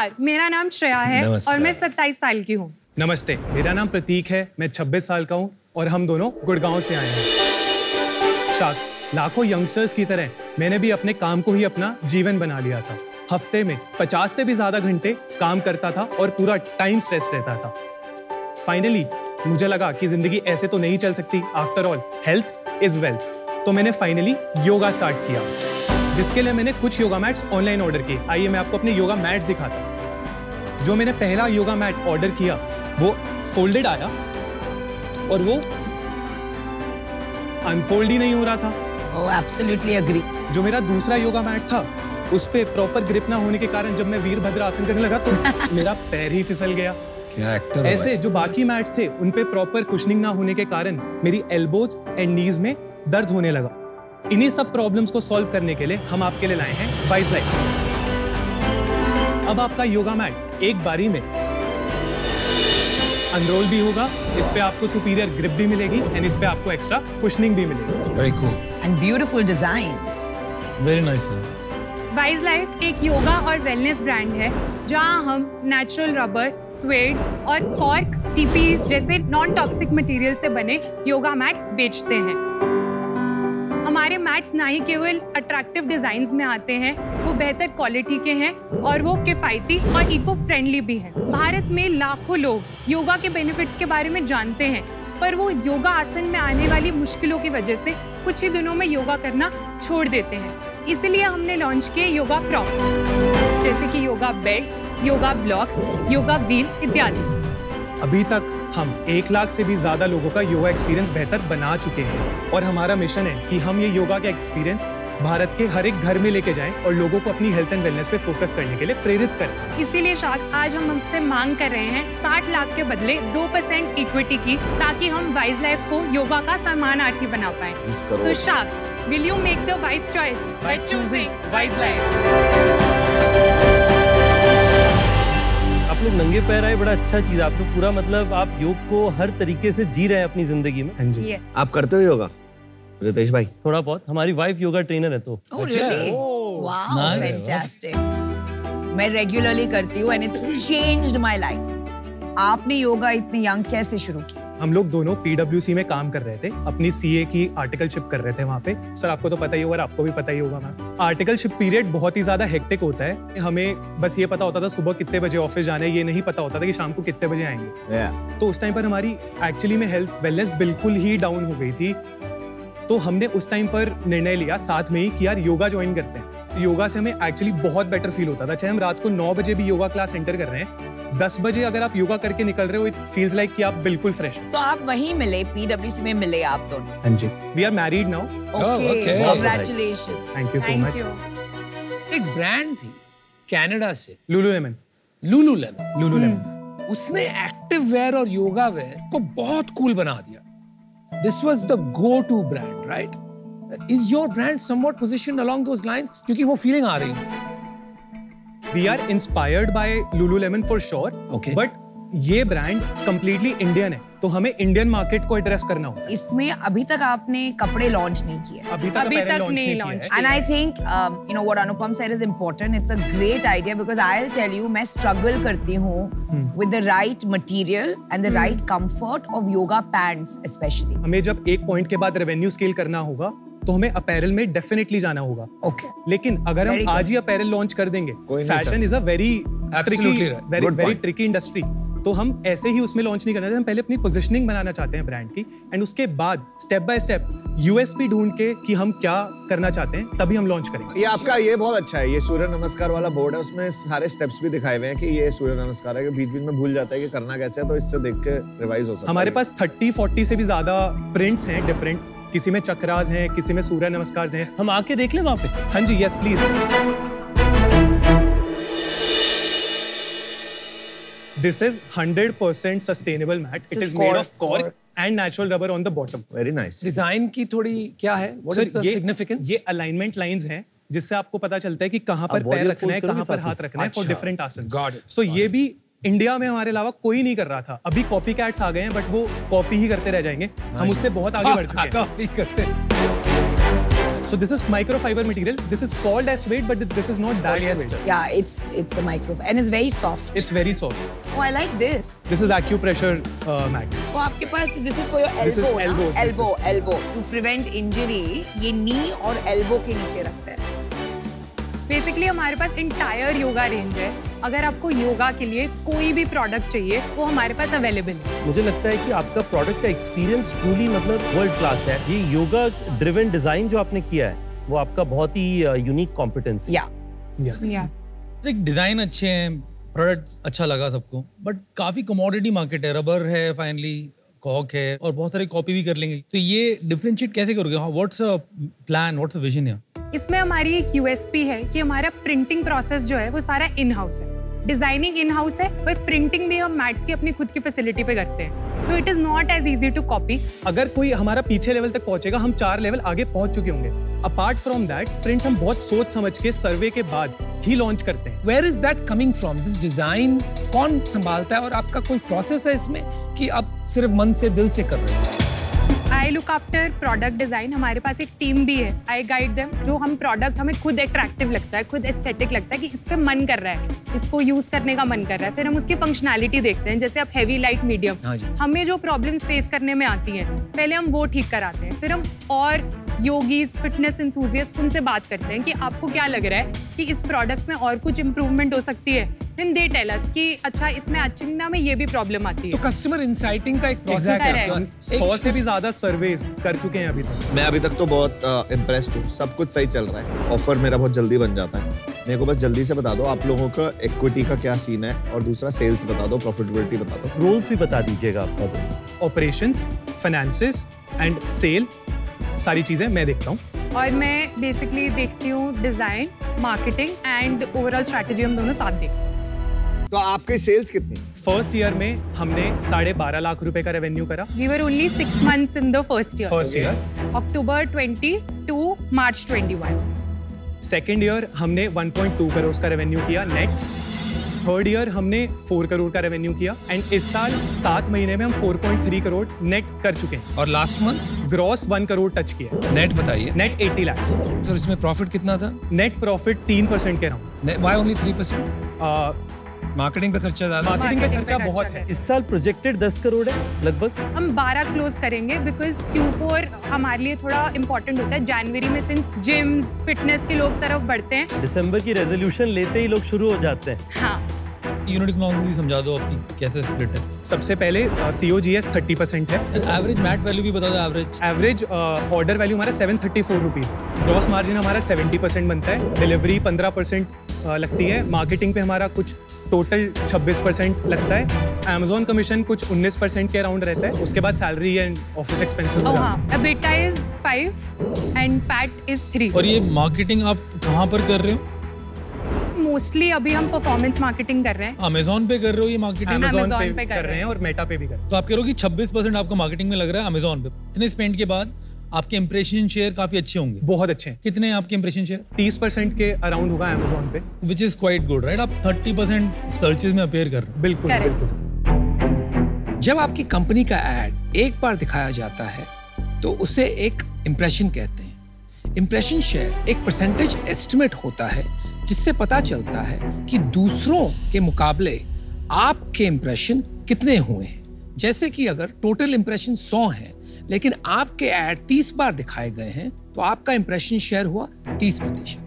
नमस्कार, मेरा नाम श्रेया है और मैं 27 साल की हूँ। नमस्ते, मेरा नाम प्रतीक है, मैं 26 साल का हूँ और हम दोनों गुड़गांव से आए हैं। शाक्स, लाखों यंगस्टर्स की तरह मैंने भी अपने काम को ही अपना जीवन बना लिया था। हफ्ते में 50 से भी ज्यादा घंटे काम करता था और पूरा टाइम स्ट्रेस रहता था। फाइनली मुझे लगा कि जिंदगी ऐसे तो नहीं चल सकती। After all health is wealth. तो मैंने फाइनली योगा स्टार्ट किया, जिसके लिए मैंने कुछ योगा मैट्स ऑनलाइन ऑर्डर किए। आइए मैं आपको अपने योगा मैट्स दिखाता हूँ। जो मैंने पहला योगा मैट ऑर्डर किया वो फोल्डेड आया और वो अनफोल्ड ही नहीं हो रहा था। Oh, absolutely agree. जो मेरा दूसरा योगा मैट था उस पे प्रॉपर ग्रिप ना होने के कारण जब मैं वीरभद्र आसन करने लगा तो मेरा पैर ही फिसल गया। क्या एक्टर ऐसे जो बाकी मैट्स थे उन पे प्रॉपर कुशनिंग ना होने के कारण मेरी एल्बोज एंड नीज में दर्द होने लगा। इन्हीं सब प्रॉब्लम्स को सॉल्व करने के लिए हम आपके लिए लाए हैं वाइज लाइफ। अब आपका योगा मैट एक बारी में अनरोल भी होगा, इस पे आपको सुपीरियर ग्रिप भी मिलेगी एंड इस पे आपको एक्स्ट्रा कुशनिंग भी मिलेगी। Very cool And beautiful designs. Very nice nails. Wise life एक योगा और वेलनेस ब्रांड है जहां हम नेचुरल रबर, स्वेड और कॉर्क टीपीज जैसे नॉन टॉक्सिक मटेरियल से बने योगा मैट्स बेचते हैं। हमारे मैट्स ना ही केवल अट्रैक्टिव डिजाइन्स में आते हैं, वो बेहतर क्वालिटी के हैं और वो किफायती और इको फ्रेंडली भी हैं। भारत में लाखों लोग योगा के बेनिफिट्स के बारे में जानते हैं, पर वो योगा आसन में आने वाली मुश्किलों की वजह से कुछ ही दिनों में योगा करना छोड़ देते हैं। इसलिए हमने लॉन्च किए योगा प्रॉप्स, जैसे कि yoga belt, yoga blocks, yoga wheel इत्यादि। अभी तक हम 1 लाख से भी ज्यादा लोगों का योगा एक्सपीरियंस बेहतर बना चुके हैं और हमारा मिशन है कि हम ये योगा का एक्सपीरियंस भारत के हर एक घर में लेके जाएं और लोगों को अपनी हेल्थ एंड वेलनेस पे फोकस करने के लिए प्रेरित करें। इसीलिए शाक्स आज हम हमसे मांग कर रहे हैं 60 लाख के बदले 2% इक्विटी की, ताकि हम वाइज लाइफ को योगा का समानार्थी बना पाएं। सो शाक्स, will you make the wise choice by choosing wise life? आप लोग नंगे पैर आए, बड़ा अच्छा चीज। आप लोग पूरा मतलब आप योग को हर तरीके से जी रहे हैं अपनी जिंदगी में। हाँ जी। आप करते हो योगा रितेश भाई? थोड़ा बहुत। हमारी वाइफ योगा ट्रेनर है तो। Oh, really? Wow, Nice. fantastic. मैं रेगुलरली करती हूँ and it's changed my life. आपने योगा इतने यंग कैसे शुरू किया? हम लोग दोनों PwC में काम कर रहे थे, अपनी CA की आर्टिकलशिप कर रहे थे वहाँ पे। सर आपको तो पता ही होगा, आपको भी पता ही होगा मैम। आर्टिकलशिप पीरियड बहुत ही ज्यादा हेक्टिक होता है। हमें बस ये पता होता था सुबह कितने बजे ऑफिस जाना है, ये नहीं पता होता था कि शाम को कितने बजे आएंगे। तो उस टाइम पर हमारी एक्चुअली में हेल्थ वेलनेस बिल्कुल ही डाउन हो गई थी। तो हमने उस टाइम पर निर्णय लिया साथ में ही कि यार योगा ज्वाइन करते हैं। योगा से हमें एक्चुअली बहुत बेटर फील होता था। चाहे हम रात को 9 बजे भी योगा क्लास एंटर कर रहे हैं, 10 बजे अगर आप योगा करके निकल रहे हो, इट फील्स लाइक कि आप बिल्कुल फ्रेश हो। तो आप वहीं मिले, PwC में मिले आप दोनों? हाँ जी, we are married now. Okay, congratulations. थैंक यू सो Thank मच। you. एक ब्रांड थी कनाडा से, लुलुलेमन। लुलुलेमन। उसने एक्टिव वेयर और योगा वेयर को बहुत कूल बना दिया। This was the go-to brand, right? Is your brand somewhat positioned along those lines? क्योंकि वो feeling आ रही है। We are inspired by Lululemon for sure. Okay. But ये ब्रांड completely Indian है, तो हमें इंडियन मार्केट को एड्रेस करना होता है। इसमें अभी तक आपने कपड़े लॉन्च नहीं किए। अभी तक लॉन्च नहीं किया है। And I think you know what Anupam said is important. It's a great idea because I'll tell you, मैं struggle करती हूँ with the right material and the right comfort of yoga pants especially. हमें जब एक point के बाद revenue scale करना होगा तो हमें अपैरल में डेफिनेटली जाना होगा। Okay. लेकिन अगर हम आज ही अपैरल लॉन्च कर देंगे, fashion is a very tricky industry, तो हम ऐसे ही उसमें लॉन्च नहीं करना चाहते। हम पहले अपनी पोजीशनिंग बनाना चाहते हैं ब्रांड की, एंड उसके बाद स्टेप बाय स्टेप यूएसपी ढूंढ के कि हम क्या करना चाहते हैं, तभी हम लॉन्च करेंगे। ये आपका ये बहुत अच्छा है, ये सूर्य नमस्कार वाला बोर्ड है, उसमें सारे स्टेप्स भी दिखाए हुए हैं कि ये सूर्य नमस्कार है। बीच बीच में भूल जाता है कि करना कैसे है, तो इससे देख के रिवाइज हो सकता है। हमारे पास 30-40 से भी ज्यादा प्रिंट्स हैं डिफरेंट। किसी में चक्रास हैं, किसी में सूर्य नमस्कार हैं। हम आके देख लें वहाँ पे? हाँ जी, yes please. This is 100% sustainable mat. It is made of cork and natural rubber on the bottom. Very nice. Design की थोड़ी क्या है? What is the significance? ये alignment lines हैं जिससे आपको पता चलता है कि कहाँ पर पैर रखना है, कहाँ पर हाथ रखना है for different asanas. Got it. So ये भी इंडिया में हमारे अलावा कोई नहीं कर रहा था। अभी कॉपी कैट्स आ गए हैं, बट वो कॉपी ही करते रह जाएंगे। हम उससे बहुत आगे बढ़ चुके हैं। कॉपी करते। So this is microfiber material. This is called as suede, but this is not that suede. Yeah, it's a micro and it's very soft. It's very soft. Oh, I like this. This is acupressure mat. तो आपके पास this is for your This is elbow, ना? elbows, elbow to prevent injury. ये knee और elbow के नीचे रखते हैं. Basically हमारे पास इंटायर योगा रेंज है। अगर आपको योगा के लिए कोई भी प्रोडक्ट चाहिए वो हमारे पास अवेलेबल है। मुझे लगता है कि आपका प्रोडक्ट का एक्सपीरियंस ट्रूली मतलब वर्ल्ड क्लास है। ये योगा ड्रिवन डिजाइन जो आपने किया है वो आपका बहुत ही यूनिक कॉम्पिटेंस है। या एक डिजाइन अच्छे हैं, प्रोडक्ट अच्छा लगा सबको, बट काफी कमोडिटी मार्केट है, रबर है, फाइनली कॉक है और बहुत सारे कॉपी भी कर लेंगे। तो ये डिफरेंशिएट कैसे करोगे? What's a plan, what's a vision है? इसमें हमारी एक यूएसपी है कि हमारा प्रिंटिंग प्रोसेस जो है वो सारा इन हाउस है। डिजाइनिंग इन हाउस है पर प्रिंटिंग भी हम मैट्स की अपनी खुद की फैसिलिटी पे करते हैं। तो it is not as easy to copy. अगर कोई हमारा पीछे लेवल तक पहुंचेगा, हम 4 लेवल आगे पहुंच चुके होंगे। अपार्ट फ्रॉम दैट, प्रिंट्स हम बहुत सोच समझ के सर्वे के बाद ही लॉन्च करते हैं। Where is that coming from? This design कौन संभालता है और आपका कोई प्रोसेस है इसमें कि आप सिर्फ मन से दिल से कर रहे हो? I look after product design. हमारे पास एक टीम भी है, आई गाइड देम। जो हम प्रोडक्ट हमें खुद अट्रैक्टिव लगता है, खुद एस्थेटिक लगता है कि इस पे मन कर रहा है, इसको यूज करने का मन कर रहा है, फिर हम उसकी फंक्शनैलिटी देखते हैं। जैसे आप हैवी, लाइट, मीडियम, हाँ जी। हमें जो प्रॉब्लम्स फेस करने में आती हैं पहले हम वो ठीक कराते हैं। फिर हम और योगीज, फिटनेस एंथुसियास्ट, उनसे बात करते हैं कि आपको क्या लग रहा है कि इस प्रोडक्ट में और कुछ इम्प्रूवमेंट हो सकती है। देन दे टेल अस कि अच्छा इसमें अचिंगना में ये भी प्रॉब्लम आती है। तो कस्टमर इंसाइटिंग का एक प्रोसेस है आपके पास। 100 से भी ज्यादा सर्वेज कर चुके हैं अभी तक। मैं अभी तक तो बहुत इम्प्रेस्ड हूँ, सब कुछ सही चल रहा है। ऑफर मेरा बहुत जल्दी बन जाता है। मेरे को बस जल्दी से बता दो आप लोगों का इक्विटी का क्या सीन है, और दूसरा सेल्स बता दो, प्रॉफिटेबिलिटी बता दो। रोल्स भी बता दीजिएगा आपका। ऑपरेशंस, फाइनेंसेस एंड सेल, सारी चीजें मैं देखता हूँ। और मैं बेसिकली देखती हूँ design, marketing and overall strategy, हम दोनों साथ देखते हैं। तो आपकी सेल्स कितनी? फर्स्ट ईयर में हमने 12.5 लाख रुपए का रेवेन्यू करा। We were only 6 months in the first year. First year. October 20 to March 21. Second year हमने 1.2 करोड़ का रेवेन्यू किया नेट। थर्ड ईयर हमने 4 करोड़ का रेवेन्यू किया एंड इस साल 7 महीने में हम 4.3 करोड़ नेट कर चुके हैं। और last month gross 1 crore touch किया। नेट बताइए। नेट 80 लाख। सर इसमें प्रॉफिट कितना था? नेट प्रॉफिट 3% के राउंड। Why only 3%? मार्केटिंग पे खर्चा ज्यादा। मार्केटिंग पे Marketing खर्चा पे बहुत खर्चा है। इस साल प्रोजेक्टेड 10 करोड़ है लगभग। हम 12 क्लोज करेंगे बिकॉज Q4 हमारे लिए थोड़ा इंपॉर्टेंट होता है। जनवरी में सिंस जिम्स, फिटनेस के लोग तरफ बढ़ते हैं। दिसंबर की रेजोल्यूशन लेते ही लोग शुरू हो जाते हैं। हाँ, यूनिट इकोनॉमिक्स समझा दो आपकी कैसे स्प्लिट है। सबसे पहले COGS 30% है। एवरेज मैट वैल्यू भी बता दो। एवरेज एवरेज ऑर्डर वैल्यू हमारा 734 रुपीज। ग्रॉस मार्जिन हमारा 70% बनता है। डिलीवरी 15% लगती है। मार्केटिंग पे हमारा कुछ टोटल 26% लगता है। Amazon कमीशन कुछ 19% के अराउंड रहता है। उसके बाद सैलरी एंड ऑफिस एक्सपेंसेस हो oh जाते हाँ, EBITDA is 5 and PAT is 3. और ये मार्केटिंग आप कहाँ पर कर रहे हो? मोस्टली अभी हम परफॉर्मेंस मार्केटिंग कर रहे हैं। अमेजोन पे कर रहे हो ये हैं। मार्केटिंग? Amazon Amazon पे कर रहे हैं और मेटा पे भी कर रहे हैं। तो आप कह रहे हो कि 26% आपका मार्केटिंग में लग रहा है अमेजोन पे। इतने स्पेंड के बाद आपके इंप्रेशन शेयर काफी अच्छे होंगे। बहुत अच्छे हैं। कितने हैं आपके इंप्रेशन शेयर? 30% के अराउंड होगा Amazon पे। Which is quite good right. आप 30% सर्चेज में अपेयर कर रहे हो। बिल्कुल Correct. बिल्कुल। जब आपकी कंपनी का एड एक बार दिखाया जाता है तो उसे एक इंप्रेशन कहते हैं। इंप्रेशन शेयर एक परसेंटेज एस्टिमेट होता है जिससे पता चलता है कि दूसरों के मुकाबले आपके इंप्रेशन कितने हुए हैं। जैसे कि अगर टोटल इंप्रेशन 100 हैं लेकिन आपके ऐड 30 बार दिखाए गए हैं तो आपका इंप्रेशन शेयर हुआ 30%।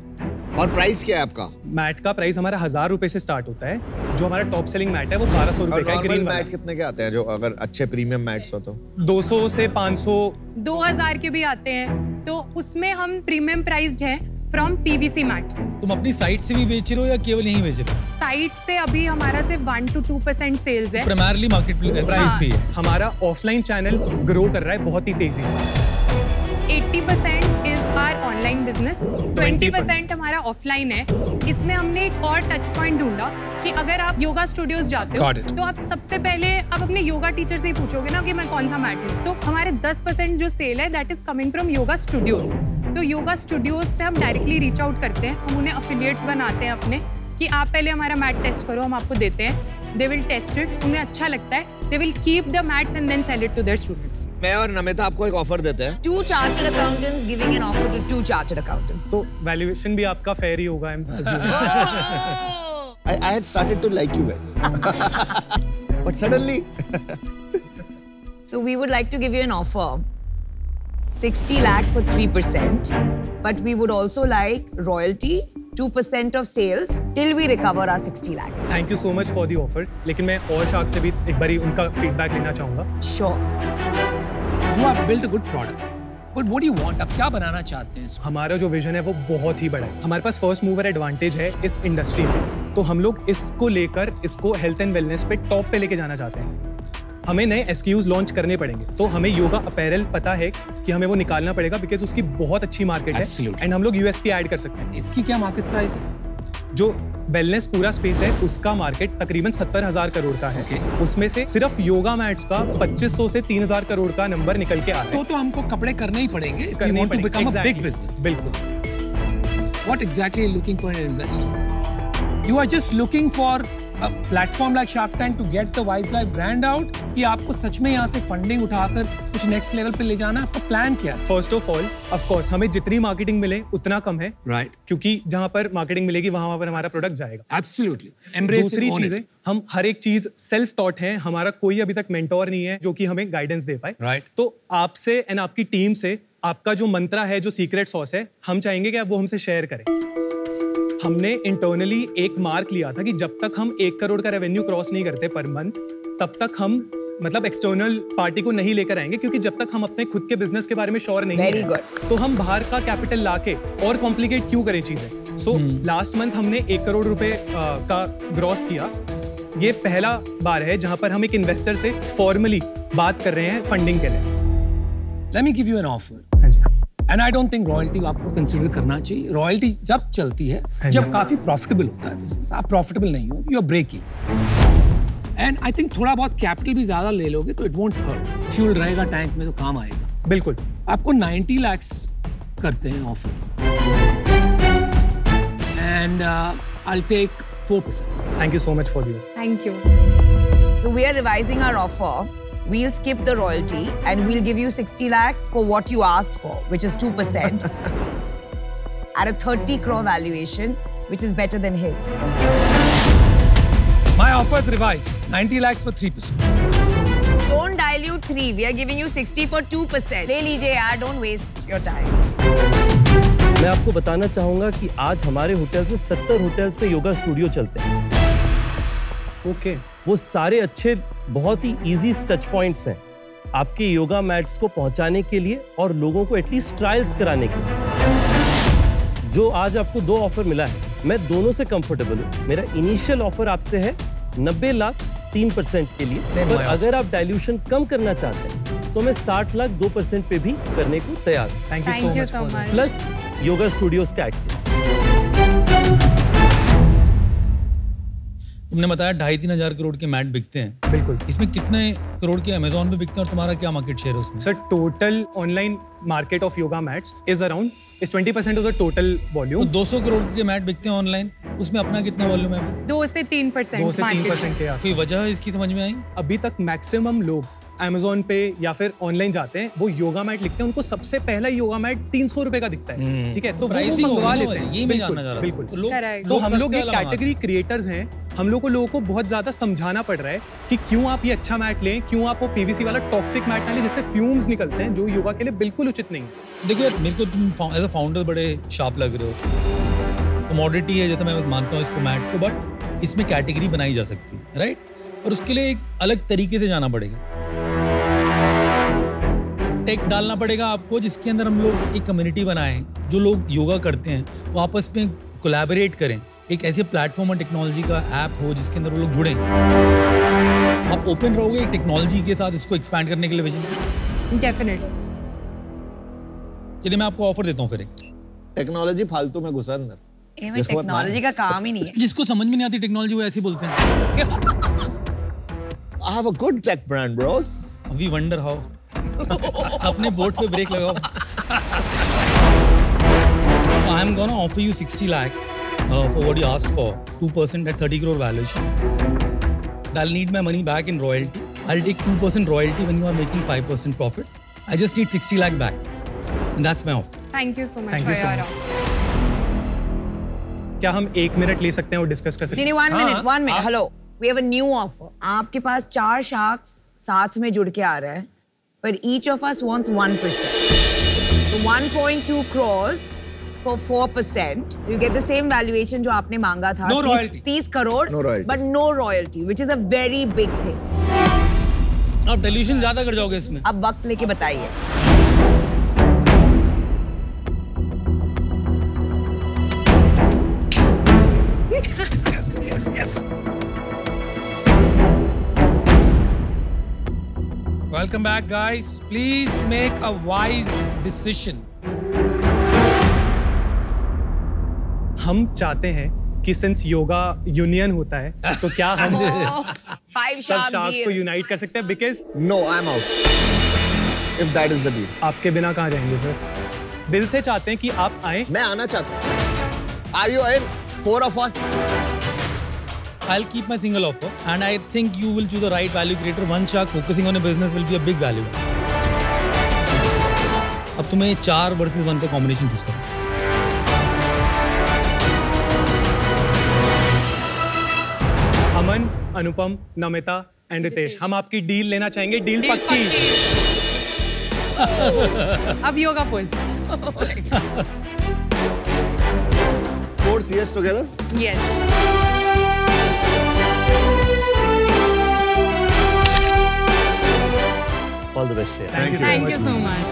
और प्राइस क्या है आपका? मैट का प्राइस हमारा 1000 रुपए से स्टार्ट होता है। जो हमारा टॉप सेलिंग मैट है वो 1200 और रुपए का है। नॉर्मल ग्रीन मैट कितने के आते हैं जो अगर अच्छे प्रीमियम मैट्स हो तो? 200 से 500। 2000 के भी आते हैं। तो उसमें हम प्रीमियम प्राइस्ड हैं फ्रॉम PVC मैट्स। तुम अपनी साइट से भी बेच रहे हो या केवल यहीं बेच रहे हो? साइट से अभी हमारा सिर्फ 1 to 2% सेल्स है। प्राइमरली मार्केट प्राइस हाँ। भी है। हमारा ऑफलाइन चैनल ग्रो कर रहा है बहुत ही तेजी से। 80% इज आवर ऑनलाइन बिजनेस, 20% हमारा ऑफलाइन है। इसमें हमने एक और टच पॉइंट ढूंढा कि अगर आप योगा स्टूडियोज जाते हो Got it. तो आप सबसे पहले आप अपने योगा टीचर से ही पूछोगे ना कि मैं कौन सा मैट लूं। तो हमारे 10% जो सेल है that is coming from yoga studios. तो योगा स्टूडियोज से हम डायरेक्टली रीच आउट करते हैं। हम उन्हें अफिलिएट्स बनाते हैं अपने कि आप पहले हमारा मैट टेस्ट करो, हम आपको देते हैं। दे विल टेस्ट इट, उन्हें अच्छा लगता है they will keep the mats and then sell it to their students. मैं और नमिता आपको एक ऑफर देते हैं. 2 chartered accountants giving an offer to 2 chartered accountants. तो वैल्यूएशन भी आपका फेयर ही होगा. I had started to like you guys. But suddenly So we would like to give you an offer. 60 lakh for 3%, but we would also like royalty, 2% of sales till we recover our 60 lakh. Thank you so much for the offer. लेकिन मैं और shark से भी एक बारी उनका feedback लेना चाहूँगा. Sure. You have built a good product. But what do you want? आप क्या बनाना चाहते हैं? हमारा जो विजन है वो बहुत ही बड़ा है. हमारे पास फर्स्ट मूवर एडवांटेज है इस इंडस्ट्री में. तो हम लोग इसको लेकर इसको हेल्थ एंड वेलनेस पे टॉप पे लेके जाना चाहते हैं. हमें नए SKUs लॉन्च करने पड़ेंगे. तो हमें योगा अपैरल पता है कि हमें वो निकालना पड़ेगा बिकॉज उसकी बहुत अच्छी मार्केट है. एंड हम लोग USP ऐड कर सकते हैं. इसकी क्या मार्केट साइज है? जो वेलनेस पूरा स्पेस है उसका मार्केट तकरीबन 70,000 करोड़ का है. उसमें से सिर्फ योगा मैट्स का 2500 से 3,000 करोड़ का नंबर निकल के आ रहा है. तो हमको कपड़े करने ही पड़ेंगे. if you want to become a big business. बिल्कुल. What exactly are you looking for in an investor? You are just looking for a platform like Shark Tank to get the Wise Life brand out, कि आपको सच में यहाँ से funding उठाकर कुछ next level पे ले जाना है? आपका प्लान क्या है? First of all of course हमें जितनी मार्केटिंग मिले उतना कम है. राइट. क्योंकि जहाँ पर मार्केटिंग मिलेगी वहाँ पर हमारा प्रोडक्ट जाएगा. एब्सोल्युटली. दूसरी चीजें हम हर एक चीज सेल्फ टॉट हैं. हमारा कोई अभी तक मेंटोर नहीं है जो कि हमें गाइडेंस दे पाए. राइट. तो आपसे एंड आपकी टीम से आपका जो मंत्रा है, जो सीक्रेट सॉस है, हम चाहेंगे कि आप वो हमसे शेयर करें. हमने इंटरनली एक मार्क लिया था कि जब तक हम 1 करोड़ का रेवेन्यू क्रॉस नहीं करते पर मंथ, तब तक हम मतलब एक्सटर्नल पार्टी को नहीं लेकर आएंगे. क्योंकि जब तक हम अपने खुद के बिजनेस के बारे में श्योर नहीं हैं, तो हम बाहर का कैपिटल लाके और कॉम्प्लिकेट क्यों करें चीजें. सो लास्ट मंथ हमने 1 करोड़ रुपए का ग्रॉस किया. ये पहला बार है जहां पर हम एक इन्वेस्टर से फॉर्मली बात कर रहे हैं फंडिंग के लिए. Let me give you an offer. हाँ जी. And I don't think royalty आपको कंसिडर करना चाहिए. रॉयल्टी जब चलती है जब काफी प्रॉफिटेबल होता है बिजनेस. आप प्रॉफिटेबल नहीं हो, you are breaking. And I think थोड़ा बहुत कैपिटल भी ज्यादा ले लोगे तो इट वोंट हर्ट. फ्यूल रहेगा टैंक में तो काम आएगा. बिल्कुल. आपको 90 lakhs करते हैं offer. And I will take 4%. Thank you so much for this. Thank you. So we are revising our offer. We'll skip the royalty and we'll give you 60 lakh for what you asked for, which is 2% at a 30 crore valuation, which is better than his. My offer is revised. 90 lakhs for 3%. Don't dilute 3. We are giving you 60 for 2%. ले लीजिए यार, don't waste your time. मैं आपको बताना चाहूंगा कि आज हमारे होटल्स में 70 होटल्स में योगा स्टूडियो चलते हैं. ओके. वो सारे अच्छे बहुत ही इजी टच पॉइंट्स हैं आपके योगा मैट्स को पहुंचाने के लिए और लोगों को एटलीस्ट ट्रायल्स कराने के लिए. जो आज आपको 2 ऑफर मिला है, मैं दोनों से कंफर्टेबल हूँ. मेरा इनिशियल ऑफर आपसे है 90 लाख 3% के लिए. पर अगर आप डाइल्यूशन कम करना चाहते हैं तो मैं 60 लाख 2% पे भी करने को तैयार हूँ. Thank you so much. Plus yoga studios का एक्सेस. तुमने बताया 2.5-3 हजार करोड़ के मैट बिकते हैं. बिल्कुल. इसमें कितने करोड़ के अमेज़न पे बिकते हैं और तुम्हारा क्या मार्केट शेयर है उसमें? Sir total online market of yoga mats is 20% of the total volume. तो 200 करोड़ के मैट बिकते हैं ऑनलाइन, उसमें अपना कितना वॉल्यूम है? 2 से 3% 2 से 3% के आसपास. कोई वजह इसकी समझ में आई? अभी तक मैक्सिमम लोग Amazon पे या फिर ऑनलाइन जाते हैं, वो योगा मैट लिखते हैं, उनको सबसे पहला योगा मैट 300 रुपए का दिखता है. ठीक है, तो वो मंगवा लेते हैं. ये मैं जानना चाह रहा था. बिल्कुल. तो हम लोग एक कैटेगरी क्रिएटर्स हैं. हम लोग को लोगों को बहुत ज्यादा समझाना पड़ रहा है कि क्यों आप ये अच्छा मैट लें, क्यों आप वो PVC वाला टॉक्सिक मैट ना लें जिससे फ्यूम्स निकलते हैं जो योगा के लिए बिल्कुल उचित नहीं. देखो यार, मेरे को तुम एज अ फाउंडर बड़े शार्प लग रहे हो. कमोडिटी है जैसे मैं मानता हूँ इसको मैट को, बट इसमें कैटेगरी बनाई जा सकती है, राइट? और उसके लिए एक अलग तरीके से जाना पड़ेगा. टेक डालना पड़ेगा आपको जिसके अंदर हम लोग एक कम्युनिटी बनाएं. जो लोग योगा करते हैं वो आपस में कोलैबोरेट करें. एक ऐसे प्लेटफॉर्म और टेक्नोलॉजी का ऐप हो जिसके अंदर वो लोग जुड़ें. आप ओपन रहोगे एक टेक्नोलॉजी के साथ इसको एक्सपैंड करने के लिए विजन? डेफिनेटली. चलिए मैं आपको ऑफर देता हूँ फिर एक. टेक्नोलॉजी फालतू में घुसा अंदर. टेक्नोलॉजी का काम ही नहीं है. जिसको समझ में नहीं आती टेक्नोलॉजी वो ऐसे ही बोलते हैं. I have a good tech brand, bros. We wonder how. अपने बोट पे ब्रेक लगाओ. I am gonna offer you 60 lakh for what you asked for, 2% at 30 crore valuation. I'll need my money back in royalty I'll take 2% royalty when you are making 5% profit. I just need 60 lakh back. And that's my offer. Thank you so much Thank for you so your much. offer. क्या हम 1 minute ले सकते हैं और discuss कर सकते नहीं हैं? नहीं, one minute. Hello. We have a new offer. आपके पास 4 sharks साथ में जुड़ के आ रहे हैं, but each of us wants 1%. So 1.2 crores for 4%. You get the same valuation जो आपने मांगा था. No royalty. 30 crore. No royalty. But no royalty, which is a very big thing. आप dilution ज्यादा कर जाओगे इसमें. अब वक्त लेके बताइए. Welcome back, guys. Please make a wise decision. हम चाहते हैं कि सिंस योगा यूनियन होता है तो क्या हम 5 सब shark शार्क्स को deal. यूनाइट कर सकते हैं? Because No, I'm out. If that is the deal. आपके बिना कहाँ जाएंगे सर? दिल से चाहते हैं कि आप आए. मैं आना चाहता हूँ. Are you in? 4 of us. I'll keep my single offer, and I think you will choose the right value creator. One shark focusing on a business will be a big value. अब तुम्हें 4 versus 1 का combination choose करना. अमन, अनुपम, Namita and Ritesh, हम आपकी deal लेना चाहेंगे. Deal Deal पक्की. अब yoga pose. 4 CS together. Yes. All the best, Shreya. Thank you so Thank much. you so much.